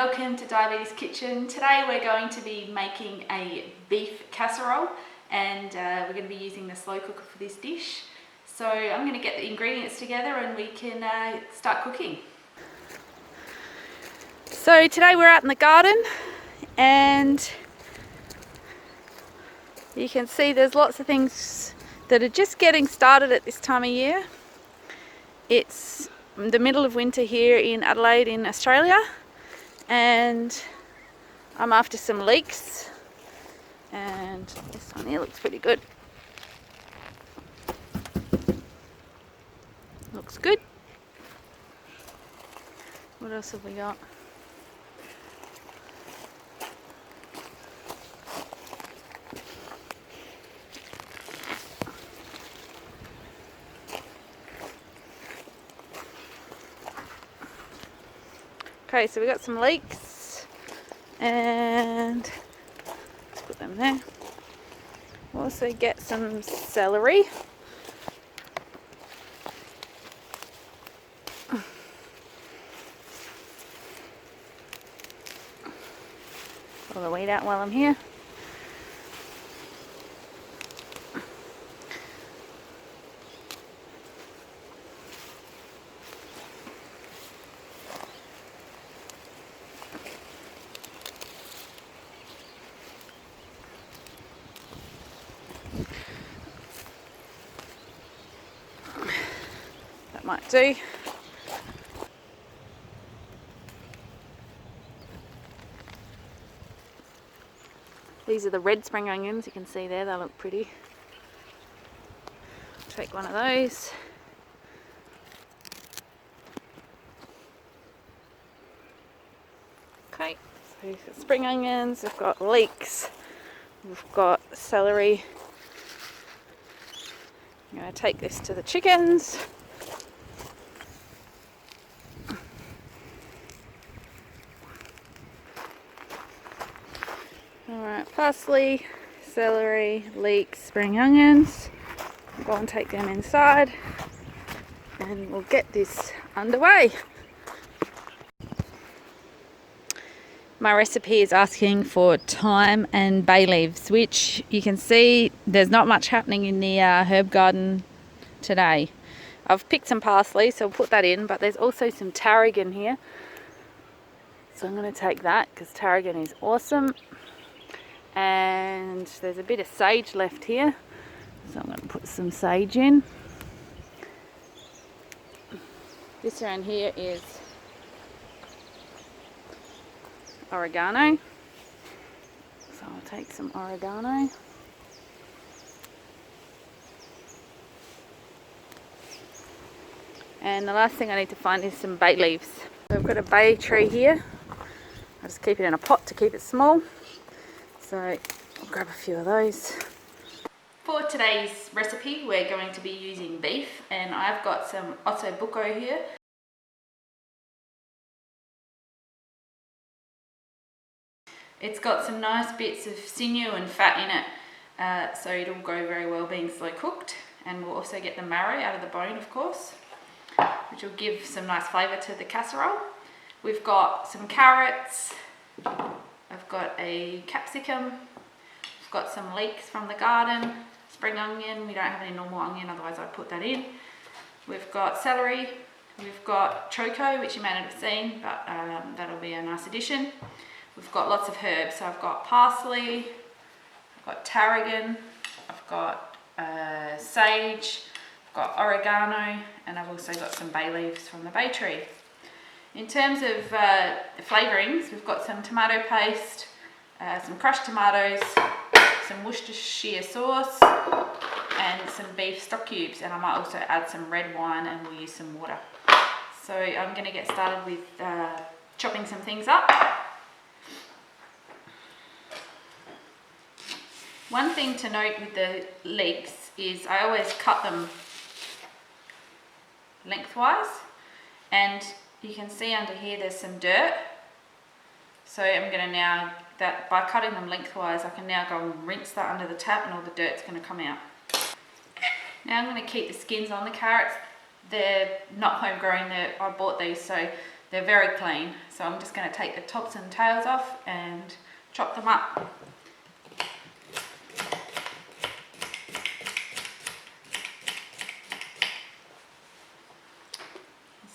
welcome to Diabetes Kitchen. Today we're going to be making a beef casserole and we're going to be using the slow cooker for this dish. So I'm going to get the ingredients together and we can start cooking. So today we're out in the garden and you can see there's lots of things that are just getting started at this time of year. It's the middle of winter here in Adelaide in Australia, and I'm after some leeks, and this one here looks pretty good. Looks good. What else have we got? Okay, so we got some leeks, and let's put them there. We'll also get some celery. Pull the weed out while I'm here. That might do. These are the red spring onions, you can see there, they look pretty. Take one of those. Okay, so we've got spring onions, we've got leeks, we've got celery. I'm going to take this to the chickens. Alright, parsley, celery, leeks, spring onions. I'll go and take them inside and we'll get this underway. My recipe is asking for thyme and bay leaves, which you can see there's not much happening in the herb garden today. I've picked some parsley, so I'll put that in, but there's also some tarragon here. So I'm going to take that because tarragon is awesome. And there's a bit of sage left here, so I'm going to put some sage in. This around here is oregano, so I'll take some oregano. And the last thing I need to find is some bay leaves. So I've got a bay tree here. I'll just keep it in a pot to keep it small. So I'll grab a few of those. For today's recipe we're going to be using beef, and I've got some osso buco here. It's got some nice bits of sinew and fat in it, so it'll go very well being slow cooked. And we'll also get the marrow out of the bone, of course, which will give some nice flavour to the casserole. We've got some carrots, I've got a capsicum, I've got some leeks from the garden, spring onion, we don't have any normal onion, otherwise I'd put that in. We've got celery, we've got choco, which you may not have seen, but that'll be a nice addition. We've got lots of herbs, so I've got parsley, I've got tarragon, I've got sage, I've got oregano, and I've also got some bay leaves from the bay tree. In terms of the flavourings, we've got some tomato paste, some crushed tomatoes, some Worcestershire sauce, and some beef stock cubes, and I might also add some red wine and we'll use some water. So I'm going to get started with chopping some things up. One thing to note with the leeks is I always cut them lengthwise, and you can see under here there's some dirt. So I'm going to now, by cutting them lengthwise, I can now go and rinse that under the tap and all the dirt's going to come out. Now I'm going to keep the skins on the carrots. They're not homegrown, I bought these, so They're very clean. So I'm just going to take the tops and tails off and chop them up.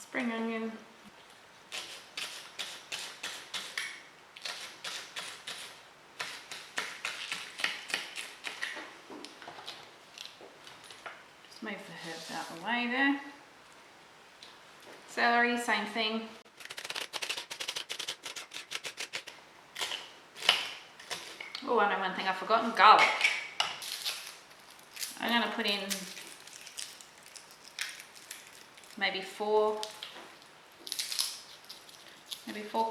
Spring onion. Just move the herbs out of the way there. Celery, same thing. Oh, I know one thing I've forgotten, garlic. I'm going to put in maybe four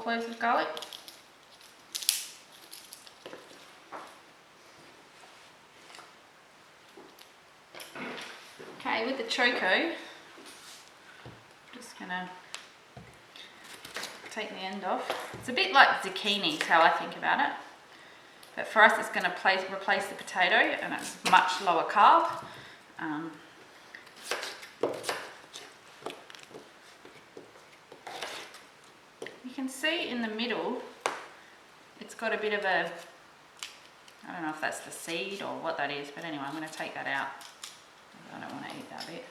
cloves of garlic. Okay, with the choco, just gonna take the end off. It's a bit like zucchini, is how I think about it. But for us, it's going to replace the potato, and it's much lower carb. You can see in the middle, it's got a bit of a, I don't know if that's the seed or what that is, but anyway, I'm going to take that out. I don't want to eat that bit.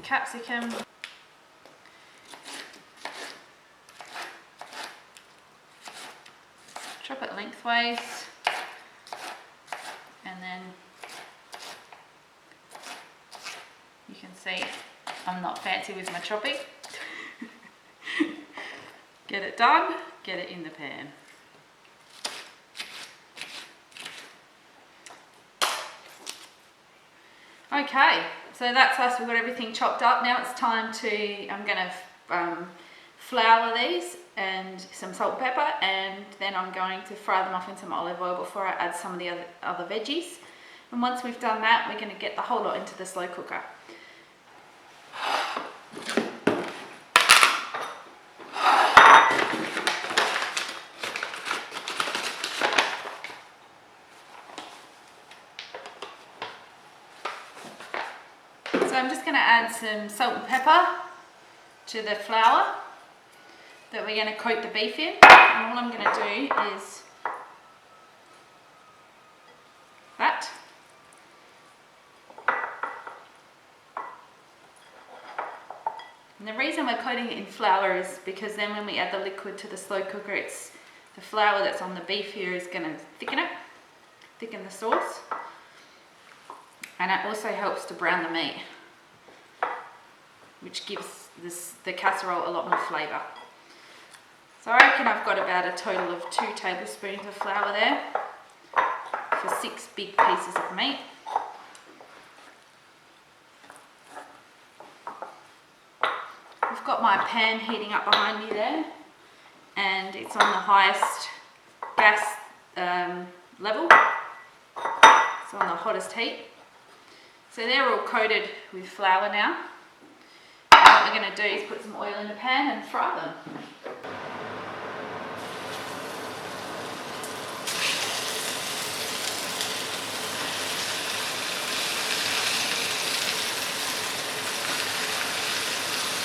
Capsicum. Chop it lengthways, and then you can see I'm not fancy with my chopping. Get it done, get it in the pan. Okay, so that's us, we've got everything chopped up. Now it's time to, I'm going to flour these and some salt and pepper, and then I'm going to fry them off in some olive oil before I add some of the other veggies. And once we've done that, we're going to get the whole lot into the slow cooker. So I'm just going to add some salt and pepper to the flour that we're going to coat the beef in, and all I'm going to do is that. And the reason we're coating it in flour is because then when we add the liquid to the slow cooker, it's the flour that's on the beef here is going to thicken it, thicken the sauce, and it also helps to brown the meat, which gives the casserole a lot more flavour. So I reckon I've got about a total of 2 tablespoons of flour there for 6 big pieces of meat. I've got my pan heating up behind me there, and it's on the highest gas level. It's on the hottest heat. So they're all coated with flour now. And what we're going to do is put some oil in the pan and fry them.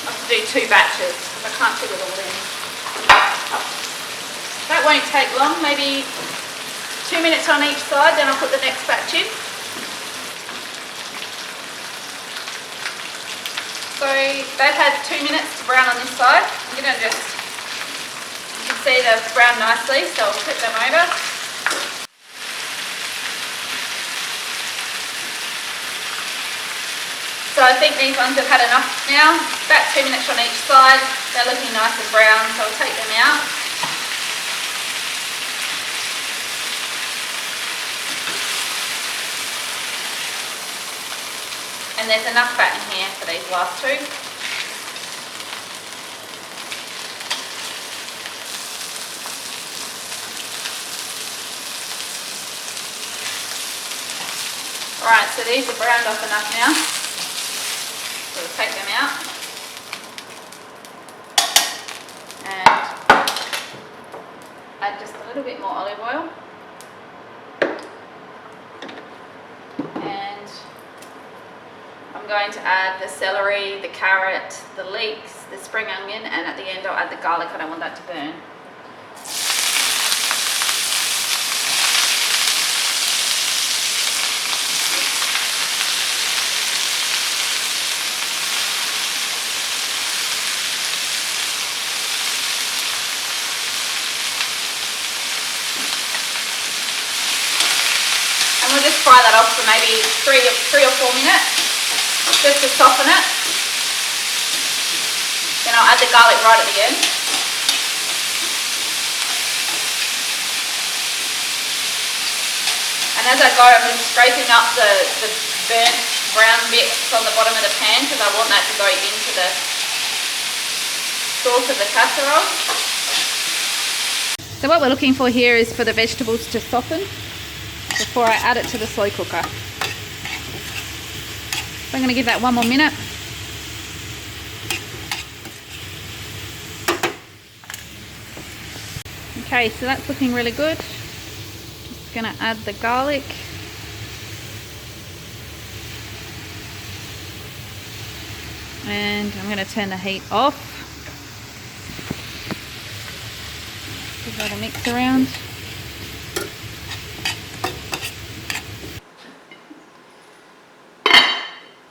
I have to do 2 batches because I can't fit it all in. That won't take long, maybe 2 minutes on each side, then I'll put the next batch in. So they've had 2 minutes to brown on this side. I'm going to just, you can see they've browned nicely, so I'll flip them over. So I think these ones have had enough now. About 2 minutes on each side. They're looking nice and brown, so I'll take them out. And there's enough fat in here for these last 2. Alright, so these are browned off enough now. So we'll take them out. And add just a little bit more olive oil. And I'm going to add the celery, the carrot, the leeks, the spring onion, and at the end I'll add the garlic. I don't want that to burn. And we'll just fry that off for maybe 3 or 4 minutes, just to soften it. Then I'll add the garlic right at the end. And as I go, I'm just scraping up the burnt brown bits on the bottom of the pan, because I want that to go into the sauce of the casserole. So what we're looking for here is for the vegetables to soften before I add it to the slow cooker. So I'm going to give that 1 more minute. Okay, so that's looking really good. Just going to add the garlic. And I'm going to turn the heat off. Give that a mix around.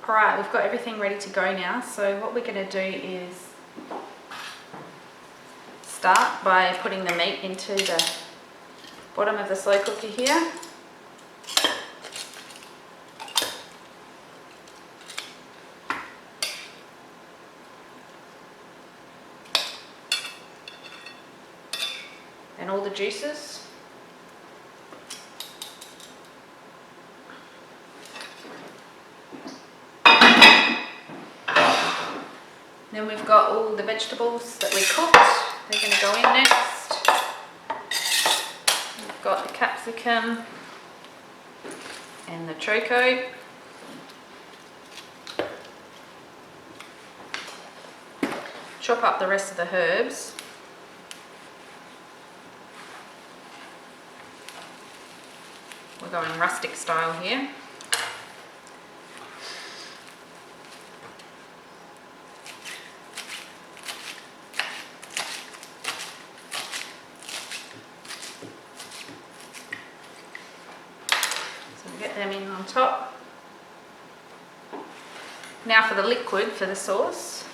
Alright, we've got everything ready to go now, so what we're going to do is start by putting the meat into the bottom of the slow cooker here. And all the juices. Then we've got all the vegetables that we cooked. They're going to go in next. We've got the capsicum and the choco. Chop up the rest of the herbs. We're going rustic style here. Get them in on top. Now for the liquid for the sauce.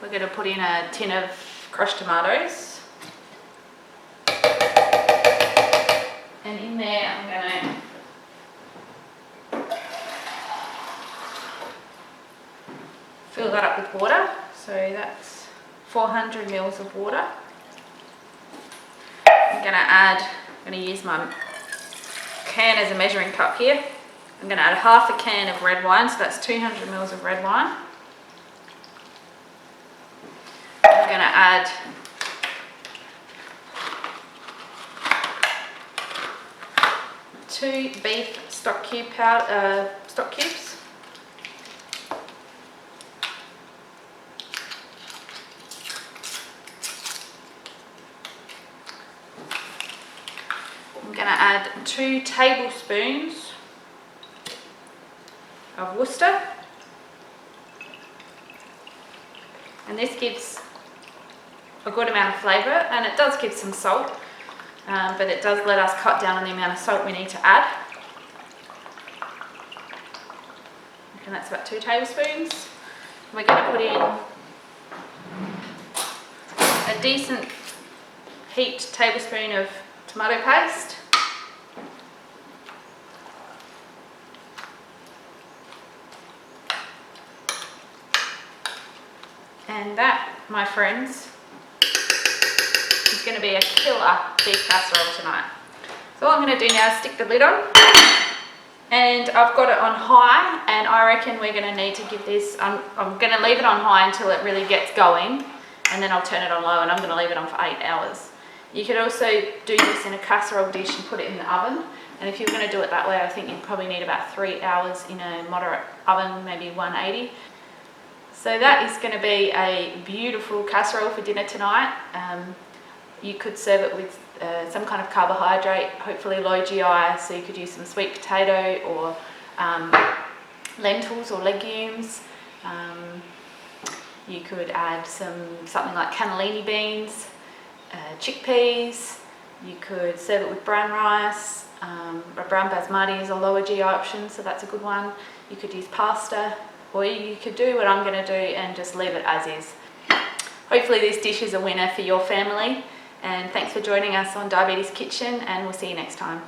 We're going to put in a tin of crushed tomatoes. And in there I'm going to fill that up with water. So that's 400 mils of water. I'm going to use my can as a measuring cup here. I'm going to add half a can of red wine, so that's 200 mils of red wine. I'm going to add two beef stock cubes. I'm going to add 2 tablespoons of Worcester, and this gives a good amount of flavour, and it does give some salt, but it does let us cut down on the amount of salt we need to add. And that's about 2 tablespoons. We're going to put in a decent heaped tablespoon of tomato paste. And that, my friends, is going to be a killer beef casserole tonight. So what I'm going to do now is stick the lid on. And I've got it on high, and I reckon we're going to need to give this, I'm going to leave it on high until it really gets going, and then I'll turn it on low, and I'm going to leave it on for 8 hours. You could also do this in a casserole dish and put it in the oven, and if you're going to do it that way, I think you'd probably need about 3 hours in a moderate oven, maybe 180. So that is going to be a beautiful casserole for dinner tonight. You could serve it with some kind of carbohydrate, hopefully low GI, so you could use some sweet potato or lentils or legumes. You could add something like cannellini beans, chickpeas. You could serve it with brown rice. Brown basmati is a lower GI option, so that's a good one. You could use pasta, or you could do what I'm going to do and just leave it as is. Hopefully this dish is a winner for your family, and thanks for joining us on Diabetes Kitchen, and we'll see you next time.